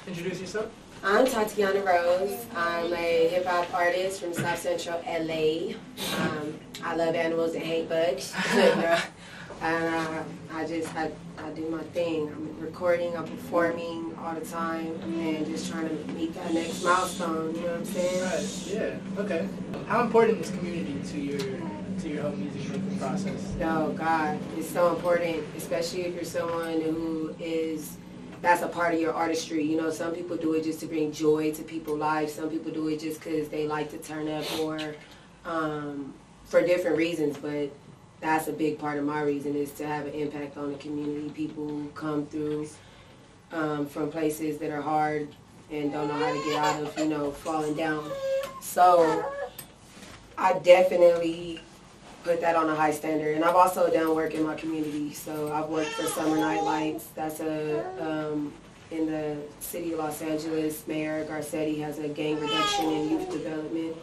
Introduce yourself. I'm Tatiana Rose. I'm a hip-hop artist from South Central LA. I love animals and hate bugs. And I do my thing. I'm recording, I'm performing all the time, and just trying to meet that next milestone, you know what I'm saying? Right, yeah, okay. How important is community to your whole music making process? Oh God, it's so important, especially if you're someone that's a part of your artistry. You know, some people do it just to bring joy to people's lives. Some people do it just because they like to turn up or for different reasons. But that's a big part of my reason, is to have an impact on the community. People come through from places that are hard and don't know how to get out of, falling down. So I definitely put that on a high standard. And I've also done work in my community. So I've worked for Summer Night Lights. That's in the city of Los Angeles. Mayor Garcetti has a gang reduction and youth development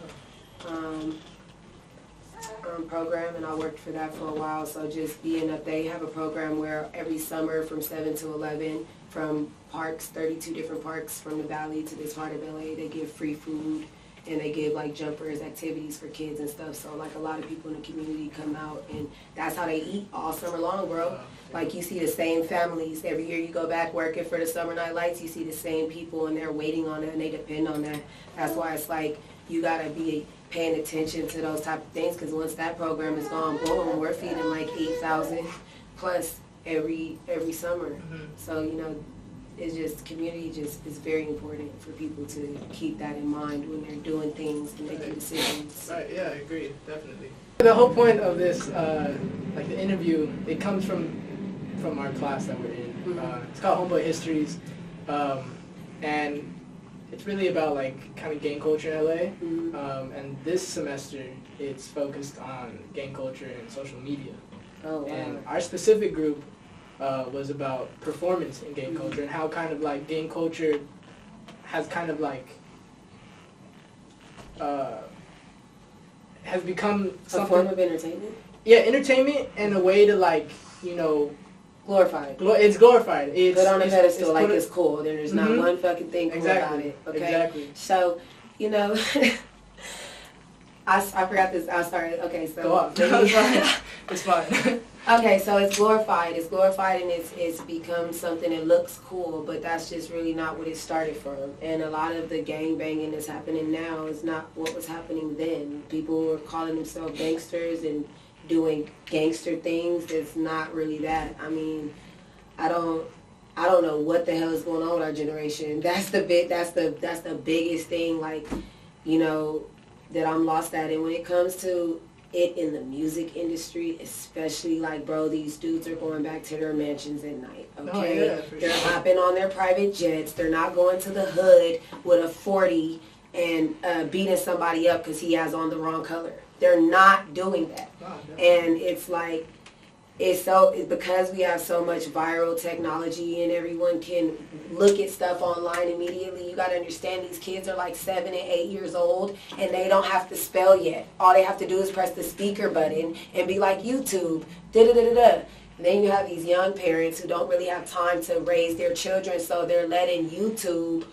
program, and I worked for that for a while. So just being up, they have a program where every summer from 7 to 11 from parks, 32 different parks from the valley to this part of LA, they give free food. And they give like jumpers, activities for kids and stuff. So like a lot of people in the community come out, and that's how they eat all summer long, bro. Like you see the same families every year. You go back working for the Summer Night Lights, you see the same people, and they're waiting on it, and they depend on that. That's why it's like you gotta be paying attention to those type of things, because once that program is gone, boom, we're feeding like 8,000 plus every summer. So it's just, community just is very important for people to keep that in mind when they're doing things and making decisions. Right, yeah, I agree, definitely. The whole point of this, like the interview, it comes from our class that we're in. It's called Homeboy Histories, and it's really about like kind of gang culture in LA. And this semester, it's focused on gang culture and social media. Oh, wow. And our specific group was about performance in gang culture, and how kind of like gang culture has kind of like has become something, a form of entertainment? Yeah, entertainment and a way to like, glorified. It's glorified. It's put on a pedestal like it's cool. There's not one fucking thing cool about it. Okay? Exactly. So, I forgot this. I started. Okay, so go on. It's fine. Okay, so it's glorified. It's glorified, and it's become something that looks cool, but that's just really not what it started from. And a lot of the gang banging that's happening now is not what was happening then. People were calling themselves gangsters and doing gangster things. It's not really that. I mean, I don't know what the hell is going on with our generation. That's the biggest thing, like, that I'm lost at. And when it comes to it in the music industry, especially, like, bro, these dudes are going back to their mansions at night, okay? Oh, yeah, they're hopping on their private jets. They're not going to the hood with a 40 and beating somebody up because he has on the wrong color. They're not doing that. And it's like, it's because we have so much viral technology and everyone can look at stuff online immediately. You got to understand, these kids are like 7 and 8 years old, and they don't have to spell yet. All they have to do is press the speaker button and be like, YouTube, da-da-da-da-da. And then you have these young parents who don't really have time to raise their children, so they're letting YouTube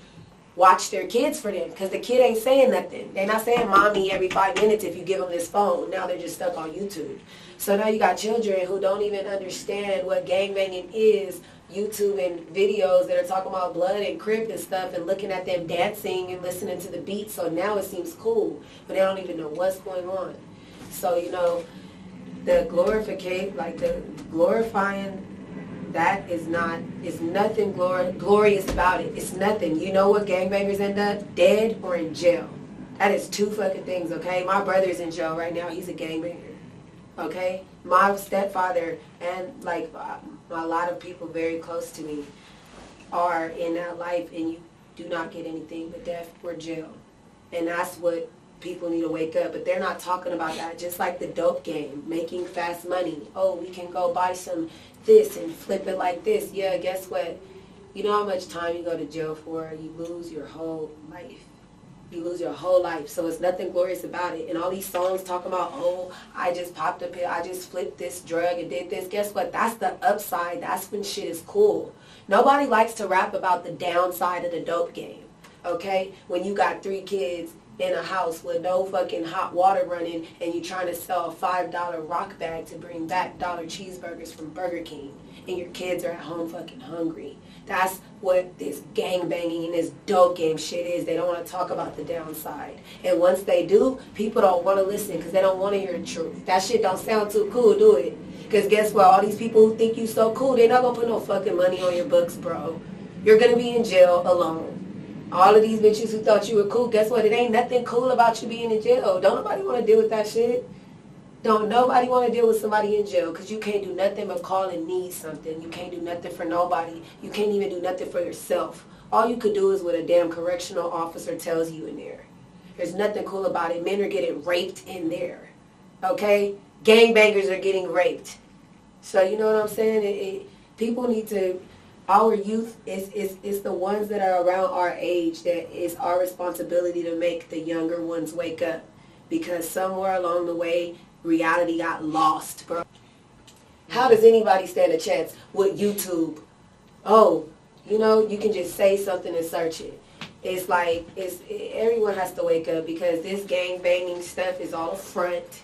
watch their kids for them, because the kid ain't saying nothing. They're not saying mommy every 5 minutes if you give them this phone. Now they're just stuck on YouTube. So now you got children who don't even understand what gangbanging is, YouTube and videos that are talking about blood and Crip and stuff, and looking at them dancing and listening to the beat. So now it seems cool, but they don't even know what's going on. So, the glorifying, that is nothing glorious about it. It's nothing. You know what gangbangers end up? Dead or in jail. That is two fucking things, okay? My brother's in jail right now. He's a gangbanger, okay? My stepfather and, like, a lot of people very close to me are in that life, and you do not get anything but death or jail. And that's what people need to wake up. But they're not talking about that. Just like the dope game, making fast money. Oh, we can go buy some this and flip it like this. Yeah, guess what? You know how much time you go to jail for? You lose your whole life. You lose your whole life. So it's nothing glorious about it. And all these songs talking about, oh, I just popped a pill, I just flipped this drug and did this. Guess what? That's the upside. That's when shit is cool. Nobody likes to rap about the downside of the dope game. Okay? When you got 3 kids in a house with no fucking hot water running and you trying to sell a $5 rock bag to bring back dollar cheeseburgers from Burger King and your kids are at home fucking hungry. That's what this gang banging and this dope game shit is. They don't want to talk about the downside. And once they do, people don't want to listen because they don't want to hear the truth. That shit don't sound too cool, do it? Because guess what? All these people who think you so cool, they're not going to put no fucking money on your books, bro. You're going to be in jail alone. All of these bitches who thought you were cool, guess what? It ain't nothing cool about you being in jail. Don't nobody want to deal with that shit. Don't nobody want to deal with somebody in jail because you can't do nothing but call and need something. You can't do nothing for nobody. You can't even do nothing for yourself. All you could do is what a damn correctional officer tells you in there. There's nothing cool about it. Men are getting raped in there. Okay? Gangbangers are getting raped. So you know what I'm saying? People need to... Our youth is the ones that are around our age that it's our responsibility to make the younger ones wake up. Because somewhere along the way, reality got lost, bro. How does anybody stand a chance with YouTube? Oh, you know, you can just say something and search it. It's like, everyone has to wake up because this gang banging stuff is all a front.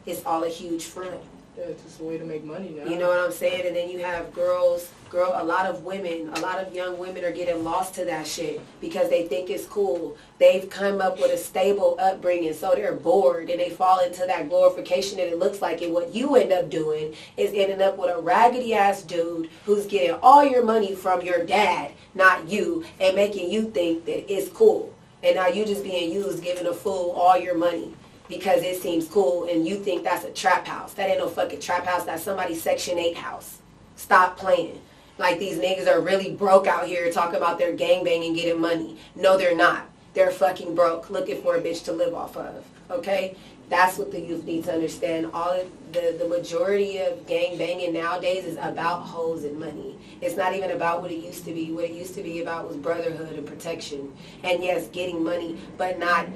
It's all a huge front. Yeah, it's just a way to make money now. You know what I'm saying? And then you have a lot of women, a lot of young women are getting lost to that shit because they think it's cool. They've come up with a stable upbringing, so they're bored and they fall into that glorification that it looks like. And what you end up doing is ending up with a raggedy ass dude who's getting all your money from your dad, not you, and making you think that it's cool. And now you just being used, giving a fool all your money. Because it seems cool and you think that's a trap house. That ain't no fucking trap house. That's somebody's Section 8 house. Stop playing. Like these niggas are really broke out here talking about their gangbang and getting money. No, they're not. They're fucking broke looking for a bitch to live off of. Okay? That's what the youth need to understand. All of the majority of gang banging nowadays is about hoes and money. It's not even about what it used to be. What it used to be about was brotherhood and protection. And yes, getting money, but not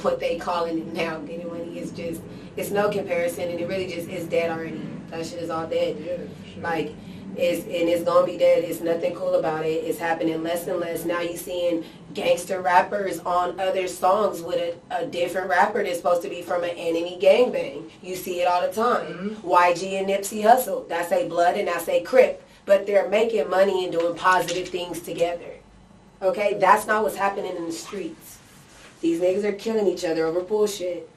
what they calling it now, getting money. Is just, it's no comparison, and it really just is dead already. That shit is all dead. Yeah, sure. Like, it's gonna be dead. It's nothing cool about it. It's happening less and less. Now you seeing gangster rappers on other songs with a different rapper that's supposed to be from an enemy gangbang. You see it all the time. Mm-hmm. YG and Nipsey Hussle. That's a blood and that's a Crip. But they're making money and doing positive things together. Okay? That's not what's happening in the streets. These niggas are killing each other over bullshit.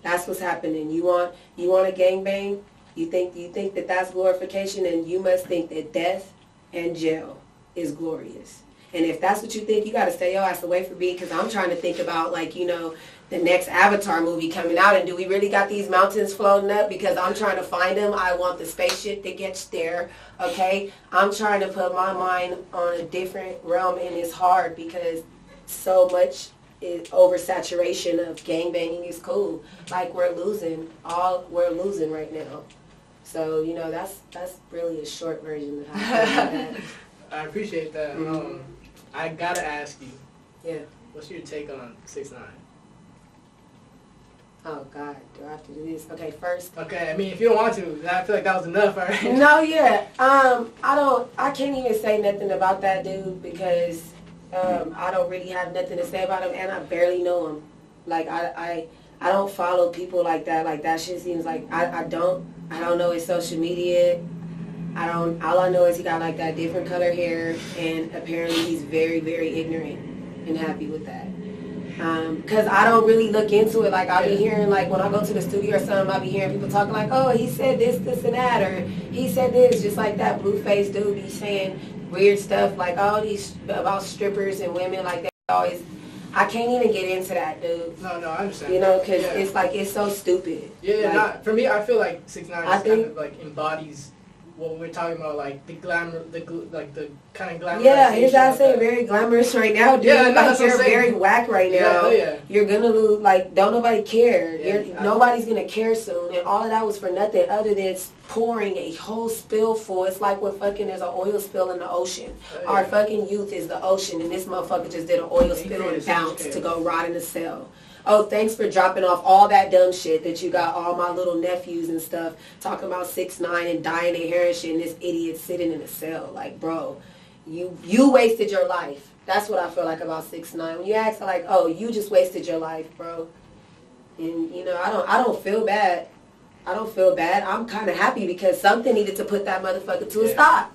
That's what's happening. You want a gangbang? You think that that's glorification, and you must think that death and jail is glorious. And if that's what you think, you got to stay your ass away from me, because I'm trying to think about, like, you know, the next Avatar movie coming out, and do we really got these mountains floating up? Because I'm trying to find them. I want the spaceship that gets there, okay? I'm trying to put my mind on a different realm, and it's hard because so much oversaturation of gangbanging is cool. Like, we're losing right now. So, you know, that's really a short version of how I feel about that. I appreciate that. Mm-hmm. I gotta ask you. Yeah. What's your take on 6ix9ine? Oh God, do I have to do this? Okay, first. Okay, I mean, if you don't want to, I feel like that was enough, alright? No, yeah. I can't even say nothing about that dude because I don't really have nothing to say about him, and I barely know him. Like, I don't follow people like that. Like, that shit seems like I don't know his social media. All I know is he got like that different color hair, and apparently he's very, very ignorant and happy with that. Cause I don't really look into it. Like, I'll be hearing, like, when I go to the studio or something, I'll be hearing people talking like, oh, he said this, and that, or he said this, just like that blue-faced dude be saying weird stuff, like all these about strippers and women, like that always. I can't even get into that, dude. No, I understand. You know, because it's like, it's so stupid. Yeah, like, for me, I feel like 6ix9ine kind of like embodies what we're talking about, like the glamour, the kind of glamour. Yeah, his ass ain't very glamorous right now, dude. Yeah, like, you're very whack right now. Yeah. You're gonna lose. Like, don't nobody care. Yeah, nobody's gonna care soon, and all of that was for nothing other than pouring a whole spill full. It's like when fucking there's an oil spill in the ocean. Our fucking youth is the ocean, and this motherfucker just did an oil spill and bounced to go rot in a cell. Oh, thanks for dropping off all that dumb shit that you got all my little nephews and stuff talking about 6ix9ine and dyeing their hair and shit, and this idiot sitting in a cell. Like, bro, you wasted your life. That's what I feel like about 6ix9ine. When you ask, like, oh, you just wasted your life, bro. And, you know, I don't feel bad. I don't feel bad. I'm kind of happy because something needed to put that motherfucker to a stop.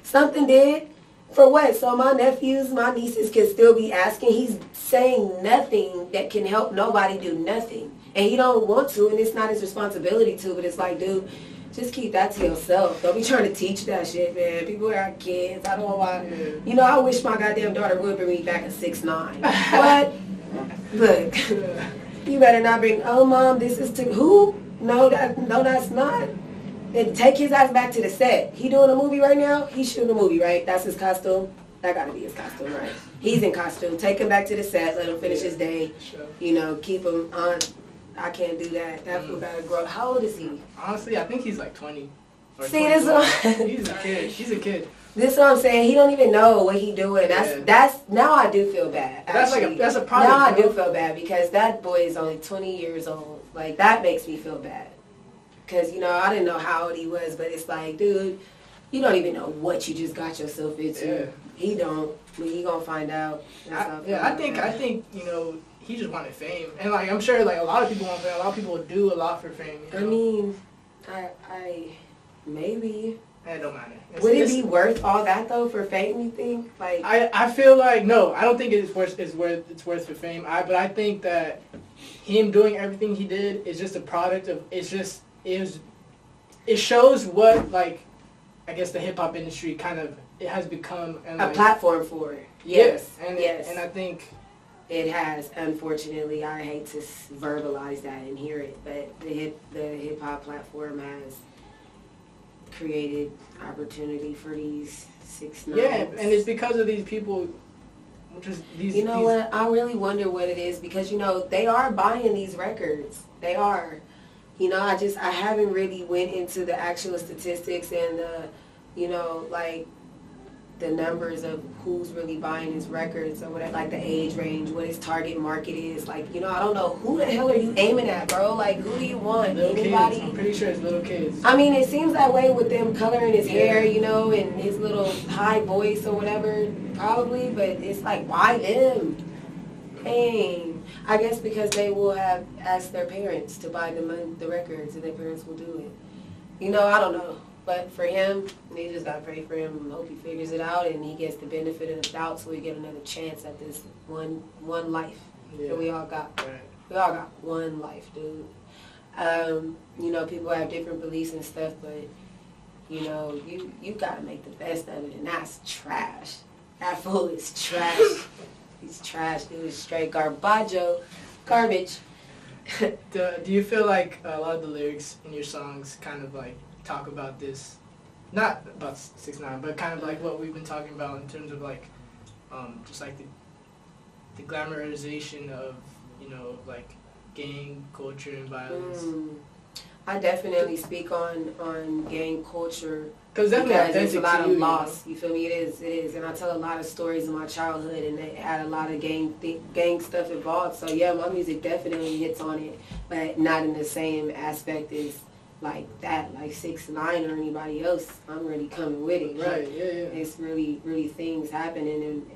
Something did. For what? So my nephews, my nieces can still be asking. He's saying nothing that can help nobody do nothing. And he don't want to, and it's not his responsibility to, but it's like, dude, just keep that to yourself. Don't be trying to teach that shit, man. People are kids. I don't know why. You know, I wish my goddamn daughter would bring me back at 6'9". But, look, you better not bring, oh, Mom, this is to who? No, that's not. Then take his ass back to the set. He doing a movie right now? He's shooting a movie, right? That's his costume? That gotta be his costume, right? He's in costume. Take him back to the set. Let him finish his day. You know, keep him on. I can't do that. That fool gotta grow. How old is he? Honestly, I think he's like 20. See, this one. He's a kid. He's a kid. This is what I'm saying. He don't even know what he doing. That's now I do feel bad. Actually. That's a problem. Now I do feel bad because that boy is only 20 years old. Like, that makes me feel bad. Because, you know, I didn't know how old he was, but it's like, dude, you don't even know what you just got yourself into. Yeah. He don't. I mean, he gonna find out. I think, you know, he just wanted fame. And, like, I'm sure, like, a lot of people want fame. A lot of people do a lot for fame, you know? I mean, I maybe. It don't matter. Would it be worth all that, though, for fame, you think? Like, I feel like, no, I don't think it's worth for fame. But I think that him doing everything he did is just a product of, it shows what, like, I guess the hip-hop industry kind of, it has become. And a platform for it. Yes. Yes. And I think it has, unfortunately. I hate to verbalize that and hear it, but the hip-hop platform has created opportunity for these 6ix9ine. Yeah, and it's because of these people. You know what? I really wonder what it is because, you know, they are buying these records. They are. You know, I haven't really went into the actual statistics and the, you know, like the numbers of who's really buying his records or whatever, like the age range, what his target market is. Like, you know, I don't know. Who the hell are you aiming at, bro? Like, who do you want? Little Anybody? Kids. I'm pretty sure it's little kids. I mean, it seems that way with them coloring his hair, you know, and his little high voice or whatever, probably. But it's like, why them? Dang. I guess because they will have asked their parents to buy them the records, and their parents will do it. You know, I don't know. But for him, they just got to pray for him and hope he figures it out and he gets the benefit of the doubt so we get another chance at this one life that we all got. Right. We all got one life, dude. You know, people have different beliefs and stuff, but, you know, you got to make the best of it, and that's trash. That fool is trash. He's trash, dude. He's straight garbage. Do you feel like a lot of the lyrics in your songs kind of like talk about this, not about 6ix9ine, but kind of like what we've been talking about in terms of like, just like the glamorization of, you know, like gang culture and violence? I definitely speak on gang culture because there's a lot of loss. You feel me? It is, and I tell a lot of stories of my childhood, and they had a lot of gang stuff involved. So yeah, my music definitely hits on it, but not in the same aspect as like that, like 6ix9ine or anybody else. I'm really coming with it. Right, yeah. It's really, really things happening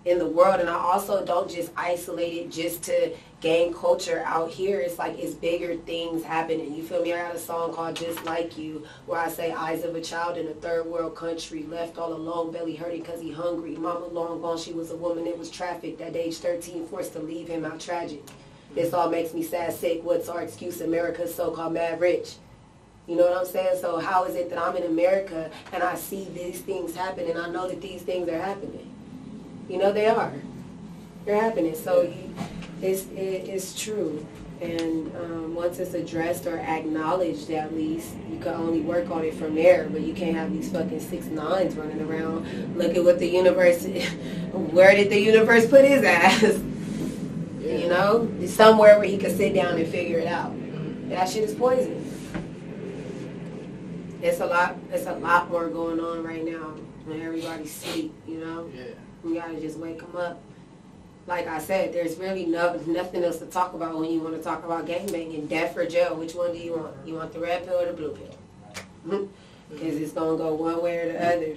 in the world, and I also don't just isolate it just to gang culture out here. It's like it's bigger things happening. You feel me? I got a song called Just Like You where I say eyes of a child in a third world country, left all alone, belly hurting because he hungry. Mama long gone, she was a woman that was trafficked at age 13, forced to leave him out tragic. This all makes me sad, sick. What's our excuse? America's so-called mad rich. You know what I'm saying? So how is it that I'm in America and I see these things happen and I know that these things are happening? You know they are. They're happening. So it's true. And once it's addressed or acknowledged, at least, you can only work on it from there. But you can't have these fucking 6ix9ines running around. Look at what the universe, where did the universe put his ass? Yeah. You know? Somewhere where he could sit down and figure it out. And that shit is poison. It's a lot more going on right now when everybody's asleep, you know? Yeah. You gotta just wake them up. Like I said, there's really nothing else to talk about when you want to talk about gangbanging. Death or jail, which one do you want? You want the red pill or the blue pill? Because it's going to go one way or the other.